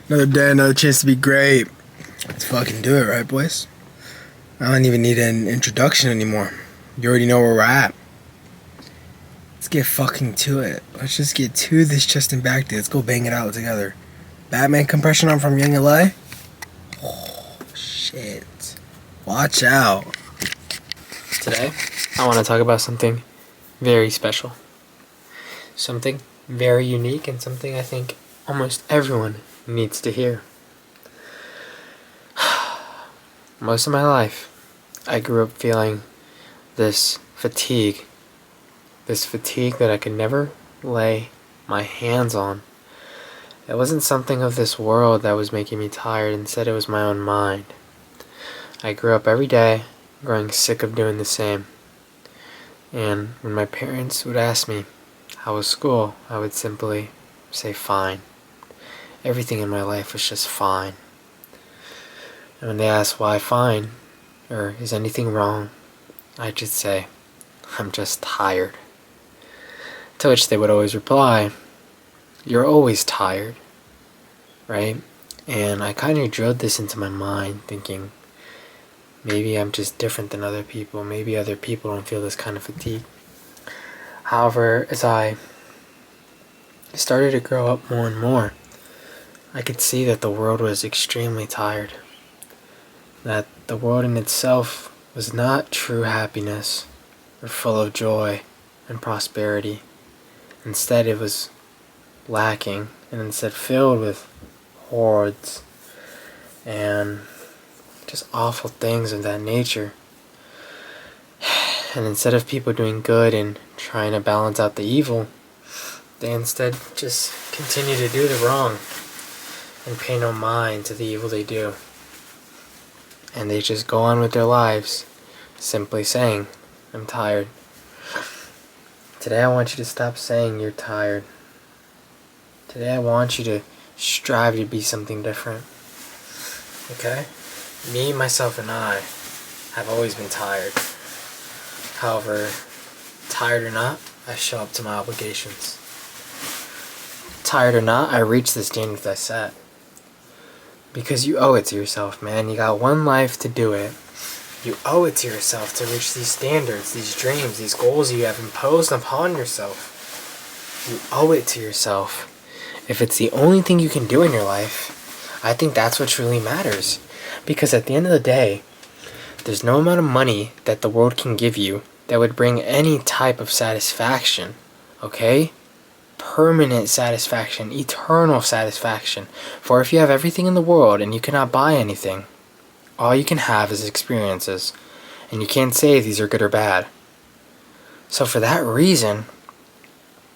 Another day, another chance to be great. Let's fucking do it, right, boys? I don't even need an introduction anymore. You already know where we're at. Let's get fucking to it. Let's just get to this Justin back day. Let's go bang it out together. Batman compression arm from Young LA? Oh, shit. Watch out. Today, I want to talk about something very special. Something very unique and something I think almost everyone needs to hear. Most of my life, I grew up feeling this fatigue that I could never lay my hands on. It wasn't something of this world that was making me tired, instead it was my own mind. I grew up every day growing sick of doing the same. And when my parents would ask me, how was school? I would simply say fine. Everything in my life was just fine. And when they asked why fine, or is anything wrong, I'd just say, I'm just tired. To which they would always reply, you're always tired, right? And I kind of drilled this into my mind, thinking, maybe I'm just different than other people. Maybe other people don't feel this kind of fatigue. However, as I started to grow up more and more, I could see that the world was extremely tired. That the world in itself was not true happiness or full of joy and prosperity. Instead, it was lacking, and instead filled with hordes and just awful things of that nature. And instead of people doing good and trying to balance out the evil, they instead just continue to do the wrong and pay no mind to the evil they do. And they just go on with their lives, simply saying, I'm tired. Today I want you to stop saying you're tired. Today I want you to strive to be something different. Okay? Me, myself, and I have always been tired. However, tired or not, I show up to my obligations. Tired or not, I reach the standards I set. Because you owe it to yourself, man. You got one life to do it. You owe it to yourself to reach these standards, these dreams, these goals you have imposed upon yourself. You owe it to yourself. If it's the only thing you can do in your life, I think that's what truly matters. Because at the end of the day, there's no amount of money that the world can give you that would bring any type of satisfaction, okay? Permanent satisfaction, eternal satisfaction. For if you have everything in the world and you cannot buy anything, all you can have is experiences, and you can't say these are good or bad. So for that reason,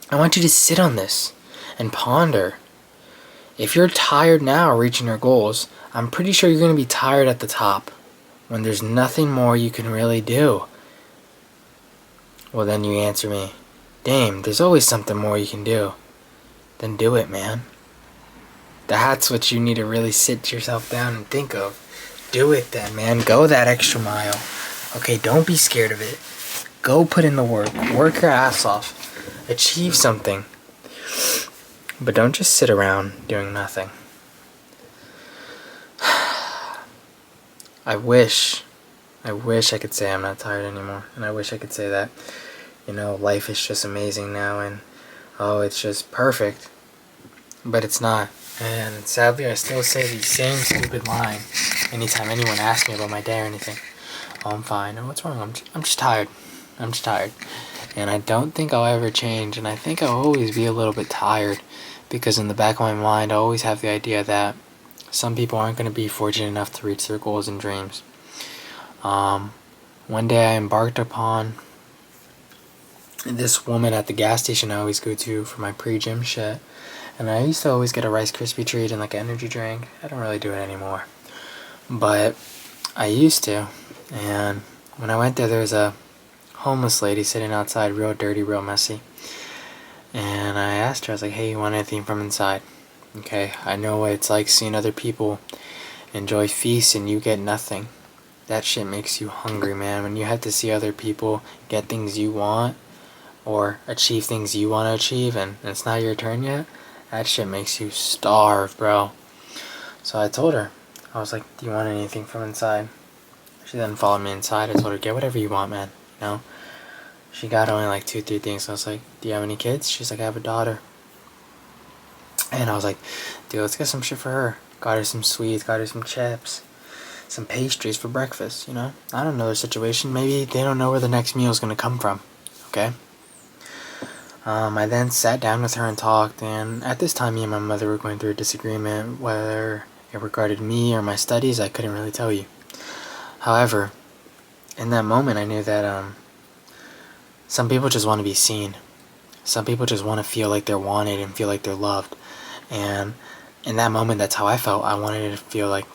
I want you to sit on this and ponder. If you're tired now reaching your goals, I'm pretty sure you're going to be tired at the top when there's nothing more you can really do. Well, then you answer me, Dame, there's always something more you can do. Then do it, man. That's what you need to really sit yourself down and think of. Do it then, man. Go that extra mile. Okay, don't be scared of it. Go put in the work. Work your ass off. Achieve something. But don't just sit around doing nothing. I wish I could say I'm not tired anymore. And I wish I could say that, life is just amazing now and, it's just perfect. But it's not. And sadly, I still say the same stupid line anytime anyone asks me about my day or anything. Oh, I'm fine. Oh, what's wrong? I'm just tired. I'm just tired. And I don't think I'll ever change. And I think I'll always be a little bit tired. Because in the back of my mind, I always have the idea that some people aren't going to be fortunate enough to reach their goals and dreams. One day I embarked upon this woman at the gas station I always go to for my pre-gym shit. And I used to always get a Rice Krispie treat and like an energy drink. I don't really do it anymore. But I used to. And when I went there was a homeless lady sitting outside, real dirty, real messy. And I asked her, I was like, hey, you want anything from inside? Okay, I know what it's like seeing other people enjoy feasts and you get nothing. That shit makes you hungry, man. When you have to see other people get things you want or achieve things you want to achieve and it's not your turn yet, that shit makes you starve, bro. So I told her, I was like, do you want anything from inside? She then followed me inside. I told her, get whatever you want, man. You know? She got only like 2-3 things. I was like, do you have any kids? She's like, I have a daughter. And I was like, dude, let's get some shit for her. Got her some sweets, got her some chips, some pastries for breakfast, you know? I don't know their situation. Maybe they don't know where the next meal is going to come from, okay? I then sat down with her and talked, and at this time, me and my mother were going through a disagreement, whether it regarded me or my studies, I couldn't really tell you. However, in that moment, I knew that some people just want to be seen. Some people just want to feel like they're wanted and feel like they're loved. And in that moment, that's how I felt. I wanted to feel like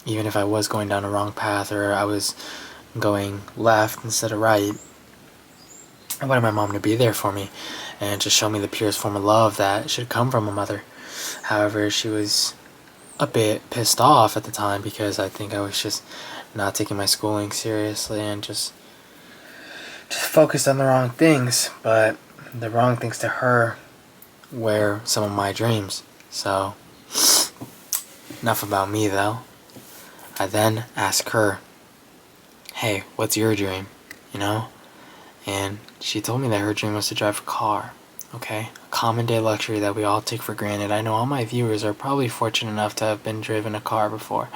even if I was going down a wrong path or I was going left instead of right, I wanted my mom to be there for me and just show me the purest form of love that should come from a mother. However, she was a bit pissed off at the time because I think I was just not taking my schooling seriously and just focused on the wrong things. But the wrong things to her were some of my dreams. So, enough about me though. I then asked her, hey, what's your dream? You know? And she told me that her dream was to drive a car. Okay? A common day luxury that we all take for granted. I know all my viewers are probably fortunate enough to have been driven a car before.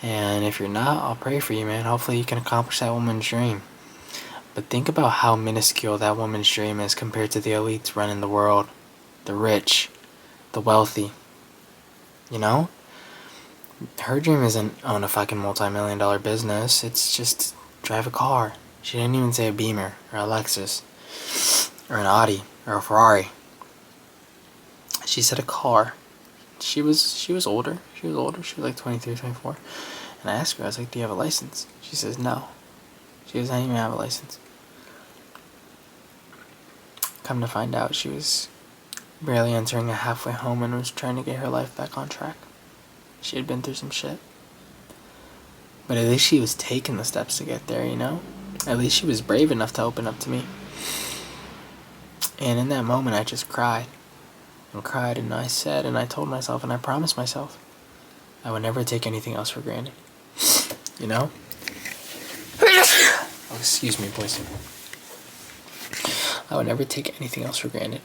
And if you're not, I'll pray for you, man. Hopefully you can accomplish that woman's dream. But think about how minuscule that woman's dream is compared to the elites running the world. The rich. The wealthy. You know? Her dream isn't own a fucking multi-million-dollar business. It's just drive a car. She didn't even say a Beamer or a Lexus or an Audi or a Ferrari. She said a car. She was older. She was like 23, 24. And I asked her, I was like, do you have a license? She says no. She doesn't even have a license. Come to find out, she was barely entering a halfway home and was trying to get her life back on track. She had been through some shit. But at least she was taking the steps to get there, you know? At least she was brave enough to open up to me. And in that moment, I just cried. And I said, and I told myself, and I promised myself, I would never take anything else for granted. You know? Oh, excuse me, boys. I would never take anything else for granted.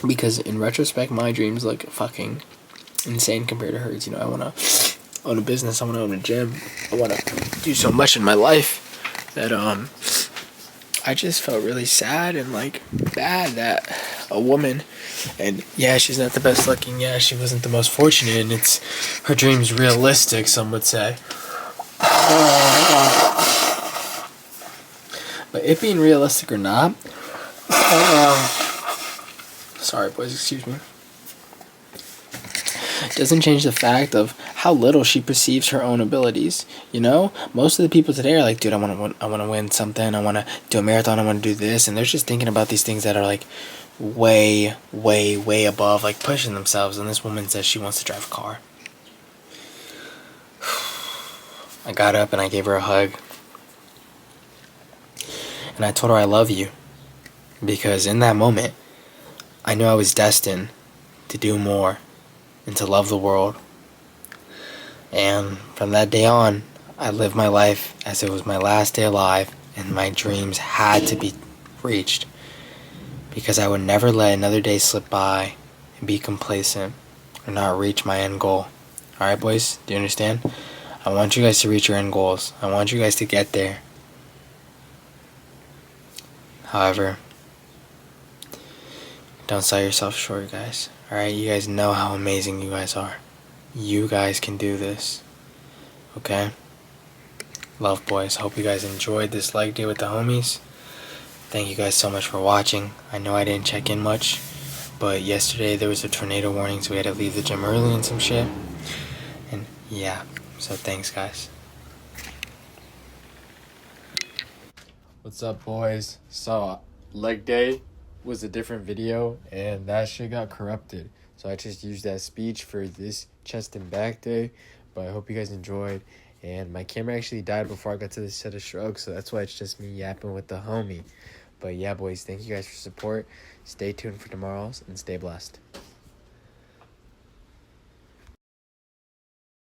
Because in retrospect, my dreams look fucking insane compared to hers. You know, I want to own a business. I want to own a gym. I want to do so much in my life that I just felt really sad and like bad that a woman, and yeah, she's not the best looking. Yeah, she wasn't the most fortunate, and it's her dreams realistic. Some would say. But it being realistic or not, sorry boys, excuse me, doesn't change the fact of how little she perceives her own abilities. You know, most of the people today are like, dude, I want to win something, I want to do a marathon, I want to do this, and they're just thinking about these things that are like way, way, way above, like pushing themselves. And this woman says she wants to drive a car. I got up and I gave her a hug. And I told her I love you. Because in that moment, I knew I was destined to do more and to love the world. And from that day on, I lived my life as it was my last day alive, and my dreams had to be reached. Because I would never let another day slip by and be complacent or not reach my end goal. Alright, boys? Do you understand? I want you guys to reach your end goals. I want you guys to get there. However, don't sell yourself short, guys. Alright, you guys know how amazing you guys are. You guys can do this. Okay? Love, boys. Hope you guys enjoyed this leg day with the homies. Thank you guys so much for watching. I know I didn't check in much, but yesterday there was a tornado warning, so we had to leave the gym early and some shit. And yeah, so thanks, guys. What's up, boys? So, leg day was a different video, and that shit got corrupted. So I just used that speech for this chest and back day, but I hope you guys enjoyed. And my camera actually died before I got to this set of strokes, so that's why it's just me yapping with the homie. But yeah, boys, thank you guys for support. Stay tuned for tomorrow's, and stay blessed.